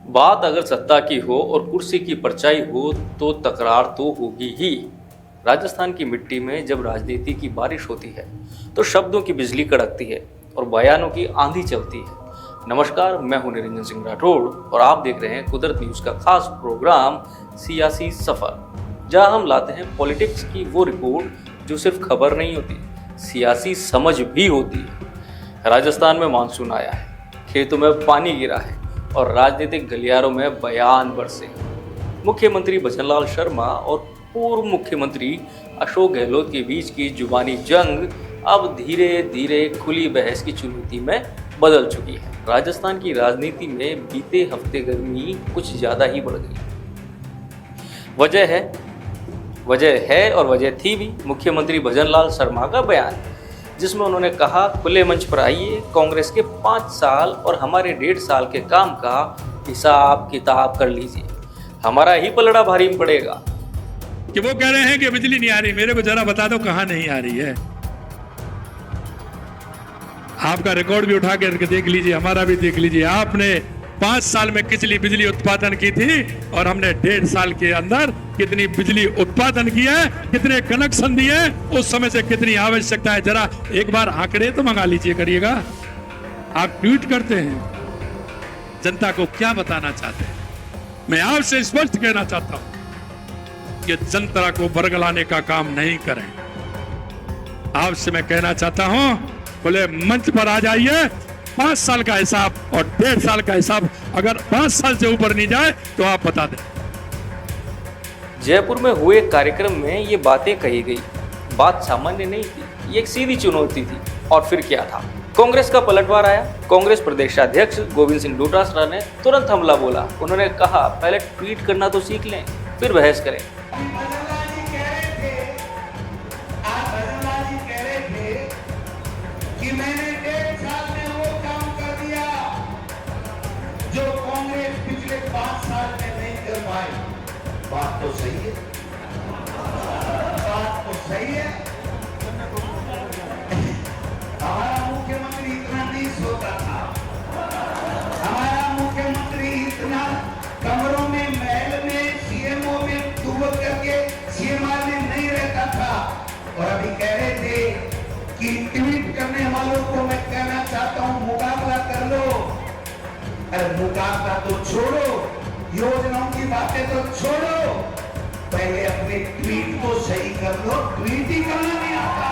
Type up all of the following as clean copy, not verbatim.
बात अगर सत्ता की हो और कुर्सी की परछाई हो तो तकरार तो होगी ही। राजस्थान की मिट्टी में जब राजनीति की बारिश होती है तो शब्दों की बिजली कड़कती है और बयानों की आंधी चलती है। नमस्कार, मैं हूं निरंजन सिंह राठौड़ और आप देख रहे हैं कुदरत न्यूज़ का खास प्रोग्राम सियासी सफ़र, जहां हम लाते हैं पॉलिटिक्स की वो रिपोर्ट जो सिर्फ खबर नहीं होती, सियासी समझ भी होती है। राजस्थान में मानसून आया है, खेतों में पानी गिरा है और राजनीतिक गलियारों में बयान बरसे। मुख्यमंत्री भजनलाल शर्मा और पूर्व मुख्यमंत्री अशोक गहलोत के बीच की जुबानी जंग अब धीरे धीरे खुली बहस की चुनौती में बदल चुकी है। राजस्थान की राजनीति में बीते हफ्ते गर्मी कुछ ज़्यादा ही बढ़ गई। वजह है और वजह थी भी मुख्यमंत्री भजनलाल शर्मा का बयान, जिसमें उन्होंने कहा, खुले मंच पर आइए, कांग्रेस के 5 साल और हमारे 1.5 साल के काम का हिसाब किताब कर लीजिए, हमारा ही पलड़ा भारी पड़ेगा। कि वो कह रहे हैं कि बिजली नहीं आ रही, मेरे को जरा बता दो कहां नहीं आ रही है। आपका रिकॉर्ड भी उठा के देख लीजिए, हमारा भी देख लीजिए। आपने 5 साल में कितनी बिजली उत्पादन की थी और हमने 1.5 साल के अंदर कितनी बिजली उत्पादन किया है, कितने कनेक्शन दिए, उस समय से कितनी आवश्यकता है। जरा एक बार आंकड़े तो मंगा लीजिए करिएगा। आप ट्वीट करते हैं, जनता को क्या बताना चाहते हैं? मैं आपसे स्पष्ट कहना चाहता हूं कि जनता को बरगलाने का काम नहीं करें। आपसे मैं कहना चाहता हूं, खुले मंच पर आ जाइए। 5 साल का हिसाब और 1.5 साल का हिसाब अगर 5 साल से ऊपर नहीं जाए तो आप बता दें। जयपुर में हुए कार्यक्रम में ये बातें कही गई। बात सामान्य नहीं थी, ये एक सीधी चुनौती थी। और फिर क्या था? कांग्रेस का पलटवार आया। कांग्रेस प्रदेशाध्यक्ष गोविंद सिंह डोटासरा ने तुरंत हमला बोला। उन्होंने कहा, पहले ट्वीट करना तो सीख लें, फिर बहस करें। कि मैंने 1.5 साल में वो काम कर दिया जो कांग्रेस पिछले 5 साल में नहीं कर पाई। बात तो सही है, बात तो सही है। हमारा मुख्यमंत्री इतना नहीं सोता था, हमारा मुख्यमंत्री इतना कमरों में, महल में, सीएमओ में डूब करके सीएमआर में नहीं रहता था। और अभी कह रहे थे कि ट्वीट करने वालों को मैं कहना चाहता हूं, मुकाबला कर लो। अरे मुकाबला तो छोड़ो, योजनाओं की बातें तो छोड़ो, पहले अपने ट्वीट को सही कर लो। ट्वीट ही करना नहीं आता।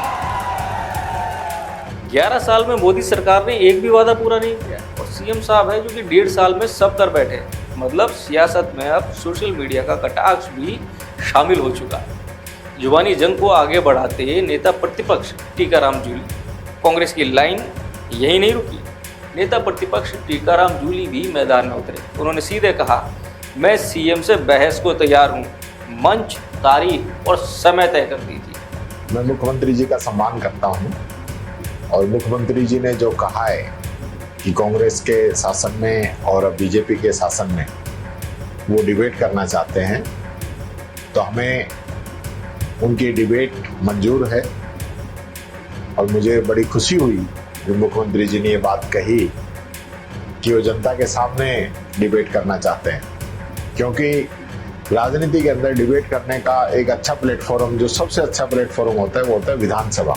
11 साल में मोदी सरकार ने एक भी वादा पूरा नहीं किया और सीएम साहब है जो कि 1.5 साल में सब कर बैठे। मतलब सियासत में अब सोशल मीडिया का कटाक्ष भी शामिल हो चुका है। जुबानी जंग को आगे बढ़ाते नेता प्रतिपक्ष टीकाराम जूली, कांग्रेस की लाइन यही नहीं रुकी। नेता प्रतिपक्ष टीकाराम जूली भी मैदान में उतरे। उन्होंने सीधे कहा, मैं सीएम से बहस को तैयार हूं, मंच, तारीख और समय तय कर दीजिए। मैं मुख्यमंत्री जी का सम्मान करता हूं और मुख्यमंत्री जी ने जो कहा है कि कांग्रेस के शासन में और बीजेपी के शासन में वो डिबेट करना चाहते हैं, तो हमें उनकी डिबेट मंजूर है। और मुझे बड़ी खुशी हुई जब मुख्यमंत्री जी ने ये बात कही कि वो जनता के सामने डिबेट करना चाहते हैं, क्योंकि राजनीति के अंदर डिबेट करने का एक अच्छा प्लेटफॉर्म, जो सबसे अच्छा प्लेटफॉर्म होता है, वो होता है विधानसभा।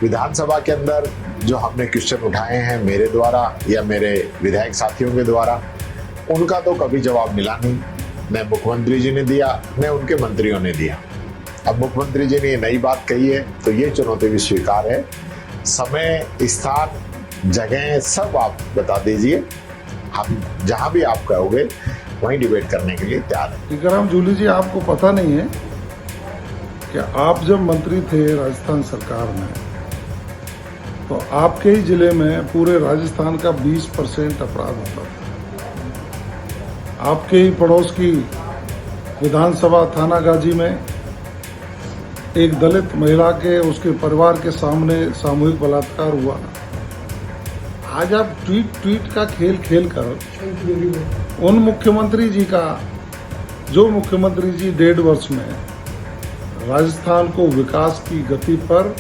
विधानसभा के अंदर जो हमने क्वेश्चन उठाए हैं मेरे द्वारा या मेरे विधायक साथियों के द्वारा, उनका तो कभी जवाब मिला नहीं, न मुख्यमंत्री जी ने दिया न उनके मंत्रियों ने दिया। अब मुख्यमंत्री जी ने ये नई बात कही है तो ये चुनौती भी स्वीकार है। समय, स्थान, जगह सब आप बता दीजिए, हम जहां भी आप कहोगे वहीं डिबेट करने के लिए तैयार है। टीकाराम जूली जी, आपको पता नहीं है कि आप जब मंत्री थे राजस्थान सरकार में, तो आपके ही जिले में पूरे राजस्थान का 20% अपराध होता था। आपके ही पड़ोस की विधानसभा थानागाजी में एक दलित महिला के, उसके परिवार के सामने सामूहिक बलात्कार हुआ। आज आप ट्वीट का खेल खेल कर उन मुख्यमंत्री जी का, जो मुख्यमंत्री जी 1.5 वर्ष में राजस्थान को विकास की गति पर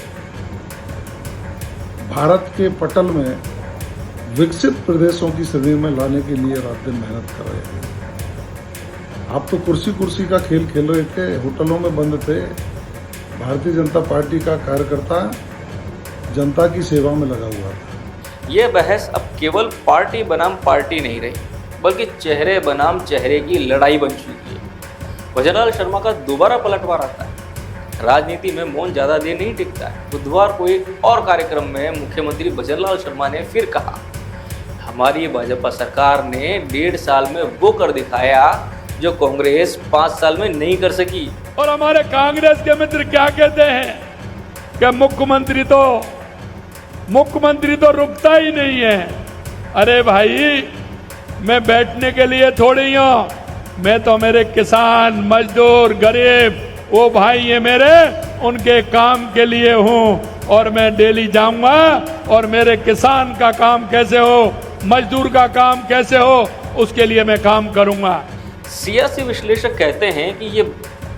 भारत के पटल में विकसित प्रदेशों की श्रेणी में लाने के लिए रात दिन मेहनत कर रहे हैं। आप तो कुर्सी कुर्सी का खेल खेल रहे थे, होटलों में बंद थे। भारतीय जनता पार्टी का कार्यकर्ता जनता की सेवा में लगा हुआ था। ये बहस अब केवल पार्टी बनाम पार्टी नहीं रही, बल्कि चेहरे बनाम चेहरे की लड़ाई बन चुकी है। भजनलाल शर्मा का दोबारा पलटवार आता है। राजनीति में मौन ज्यादा देर नहीं टिकता है। बुधवार को एक और कार्यक्रम में मुख्यमंत्री भजनलाल शर्मा ने फिर कहा, हमारी भाजपा सरकार ने 1.5 साल में वो कर दिखाया जो कांग्रेस 5 साल में नहीं कर सकी। और हमारे कांग्रेस के मित्र क्या कहते हैं कि मुख्यमंत्री तो रुकता ही नहीं है। अरे भाई, मैं बैठने के लिए थोड़ी हूँ, मैं तो मेरे किसान, मजदूर, गरीब, वो भाई ये मेरे, उनके काम के लिए हूँ। और मैं डेली जाऊंगा और मेरे किसान का काम कैसे हो, मजदूर का काम कैसे हो, उसके लिए मैं काम करूंगा। सियासी विश्लेषक कहते हैं कि ये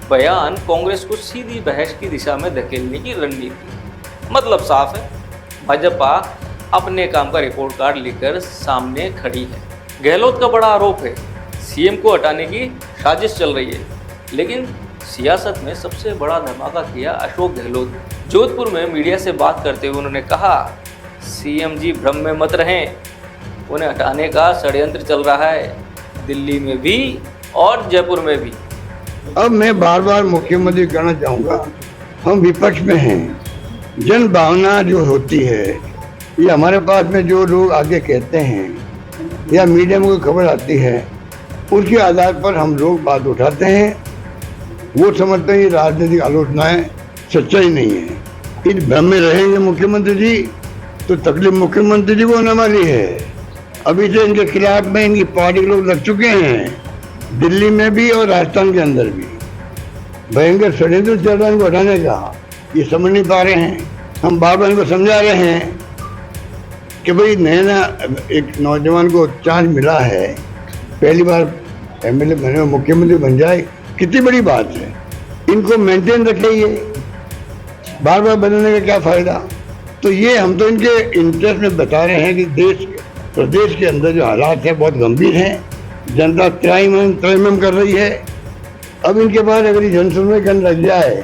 बयान कांग्रेस को सीधी बहस की दिशा में धकेलने की रणनीति है। मतलब साफ है, भाजपा अपने काम का रिपोर्ट कार्ड लेकर सामने खड़ी है। गहलोत का बड़ा आरोप है, सीएम को हटाने की साजिश चल रही है। लेकिन सियासत में सबसे बड़ा धमाका किया अशोक गहलोत। जोधपुर में मीडिया से बात करते हुए उन्होंने कहा, सीएम जी भ्रम में मत रहें, उन्हें हटाने का षड्यंत्र चल रहा है, दिल्ली में भी और जयपुर में भी। अब मैं बार बार मुख्यमंत्री कहना चाहूँगा, हम विपक्ष में हैं। जन भावना जो होती है, ये हमारे पास में जो लोग आगे कहते हैं या मीडिया में कोई खबर आती है, उसके आधार पर हम लोग बात उठाते हैं। वो समझते हैं ये राजनीतिक आलोचनाएं सच्चाई नहीं है। इन भ्रम में रहेंगे मुख्यमंत्री जी तो तकलीफ मुख्यमंत्री जी को होने वाली है। अभी से इनके खिलाफ में इनकी पार्टी के लोग लग चुके हैं, दिल्ली में भी और राजस्थान के अंदर भी भयंकर षड्यंत्र चल रहा है इनको हटाने का। ये समझ नहीं पा रहे हैं। हम बार बार इनको समझा रहे हैं कि भाई नया एक नौजवान को चांस मिला है, पहली बार एमएलए बने, मुख्यमंत्री बन जाए, कितनी बड़ी बात है। इनको मेंटेन रखे, ये बार बार बदलने का क्या फायदा। तो ये हम तो इनके इंटरेस्ट में बता रहे हैं कि प्रदेश के अंदर जो हालात है बहुत गंभीर हैं। जनता त्रयम कर रही है। अब इनके बाद अगर ये जनसुनवाई करने लग जाए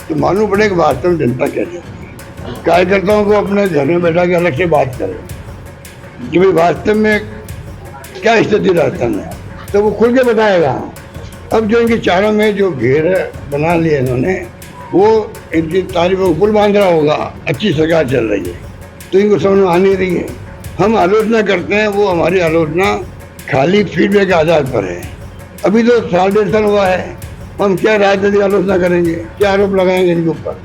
तो मालूम पड़ेगा वास्तव में जनता क्या चाहती है। कार्यकर्ताओं को अपने घर में बैठा के अलग से बात करें कि भाई वास्तव में क्या स्थिति राजस्थान है, तो वो खुल के बताएगा। अब जो इनके चारों में जो घेर बना लिए इन्होंने, वो इनकी तारीफों को पुल बांध रहा होगा। अच्छी सरकार चल रही है तो इनको समझ में आ नहीं रही है। हम आलोचना करते हैं, वो हमारी आलोचना खाली फीडबैक के आधार पर है। अभी तो 1.5 साल हुआ है, हम क्या राजनीतिक आलोचना करेंगे, क्या आरोप लगाएंगे इनके ऊपर।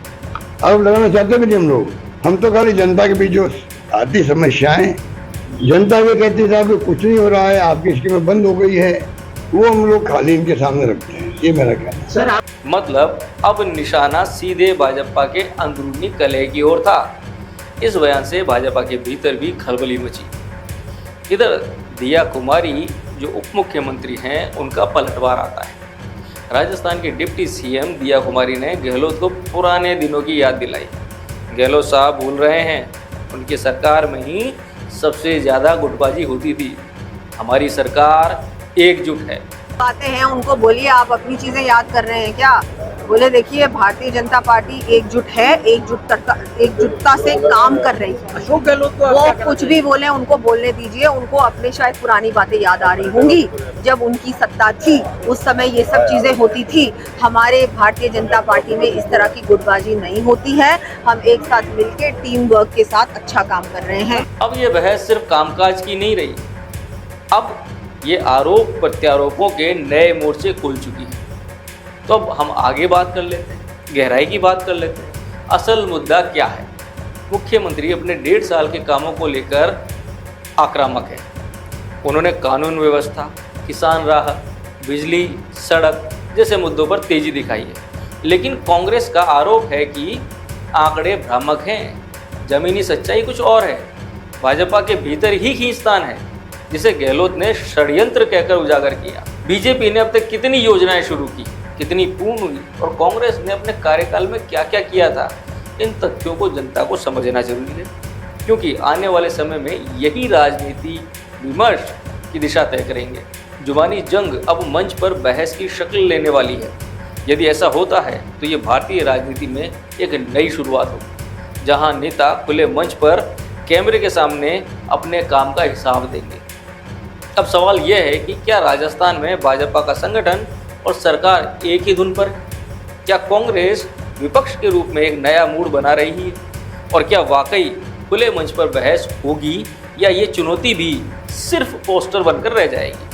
आरोप लगाना चाहते भी नहीं हम लोग। हम तो खाली जनता के बीच जो आती समस्याएं, जनता ये कहती है साहब कुछ नहीं हो रहा है, आपकी स्कीमें बंद हो गई है, वो हम लोग खाली इनके सामने रखते हैं। ये मेरा कहना है। मतलब अब निशाना सीधे भाजपा के अंदरूनी कलह की ओर था। इस बयान से भाजपा के भीतर भी खलबली मची। इधर दिया कुमारी जो उप मुख्यमंत्री हैं, उनका पलटवार आता है। राजस्थान के डिप्टी सीएम दिया कुमारी ने गहलोत को पुराने दिनों की याद दिलाई। गहलोत साहब भूल रहे हैं, उनकी सरकार में ही सबसे ज़्यादा गुटबाजी होती थी। हमारी सरकार एकजुट है। बातें हैं उनको बोलिए, आप अपनी चीजें याद कर रहे हैं क्या? बोले देखिए, भारतीय जनता पार्टी एकजुट है, एकजुटता से काम कर रही है। अशोक गहलोत वो कुछ भी बोले, उनको बोलने दीजिए। उनको अपने शायद पुरानी बातें याद आ रही होंगी। जब उनकी सत्ता थी उस समय ये सब चीजें होती थी। हमारे भारतीय जनता पार्टी में इस तरह की गुटबाजी नहीं होती है। हम एक साथ मिलकर टीम वर्क के साथ अच्छा काम कर रहे हैं। अब ये बहस सिर्फ कामकाज की नहीं रही, अब ये आरोप प्रत्यारोपों के नए मोर्चे खुल चुकी है। तो अब हम आगे बात कर लेते हैं, गहराई की बात कर लेते हैं। असल मुद्दा क्या है? मुख्यमंत्री अपने 1.5 साल के कामों को लेकर आक्रामक है। उन्होंने कानून व्यवस्था, किसान राहत, बिजली, सड़क जैसे मुद्दों पर तेजी दिखाई है। लेकिन कांग्रेस का आरोप है कि आंकड़े भ्रामक हैं, जमीनी सच्चाई कुछ और है। भाजपा के भीतर ही खींचतान है, जिसे गहलोत ने षड्यंत्र कहकर उजागर किया। बीजेपी ने अब तक कितनी योजनाएं शुरू की, कितनी पूर्ण हुई और कांग्रेस ने अपने कार्यकाल में क्या क्या किया था, इन तथ्यों को जनता को समझना जरूरी है। क्योंकि आने वाले समय में यही राजनीति विमर्श की दिशा तय करेंगे। जुबानी जंग अब मंच पर बहस की शक्ल लेने वाली है। यदि ऐसा होता है तो ये भारतीय राजनीति में एक नई शुरुआत होगी, जहां नेता खुले मंच पर कैमरे के सामने अपने काम का हिसाब देंगे। अब सवाल यह है कि क्या राजस्थान में भाजपा का संगठन और सरकार एक ही धुन पर है? क्या कांग्रेस विपक्ष के रूप में एक नया मूड बना रही है? और क्या वाकई खुले मंच पर बहस होगी या ये चुनौती भी सिर्फ पोस्टर बनकर रह जाएगी?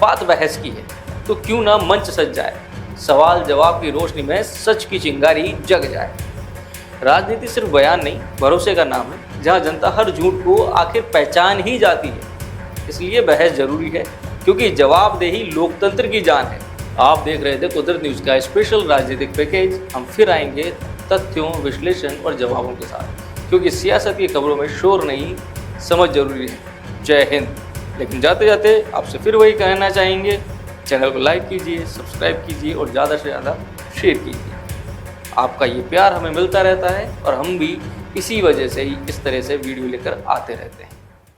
बात बहस की है तो क्यों ना मंच सज जाए, सवाल जवाब की रोशनी में सच की चिंगारी जग जाए। राजनीति सिर्फ बयान नहीं, भरोसे का नाम है, जहां जनता हर झूठ को आखिर पहचान ही जाती है। इसलिए बहस जरूरी है, क्योंकि जवाबदेही लोकतंत्र की जान है। आप देख रहे थे कुदरत न्यूज़ का स्पेशल राजनीतिक पैकेज। हम फिर आएंगे तथ्यों, विश्लेषण और जवाबों के साथ, क्योंकि सियासत की खबरों में शोर नहीं, समझ जरूरी है। जय हिंद। लेकिन जाते जाते आपसे फिर वही कहना चाहेंगे, चैनल को लाइक कीजिए, सब्सक्राइब कीजिए और ज़्यादा से ज़्यादा शेयर कीजिए। आपका ये प्यार हमें मिलता रहता है और हम भी इसी वजह से ही इस तरह से वीडियो लेकर आते रहते हैं।